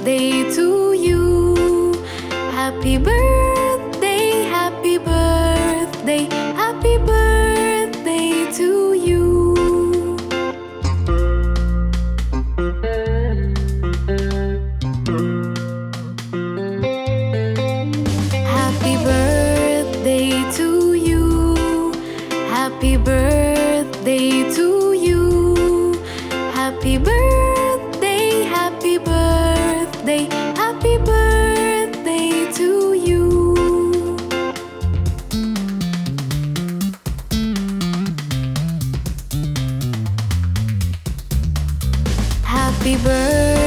birthday to you. Happy birthday, happy birthday, happy birthday to you. Happy birthday to you. Happy birthday to you. Happy birthday, happy birthday, happy birthday to you. Happy birthday.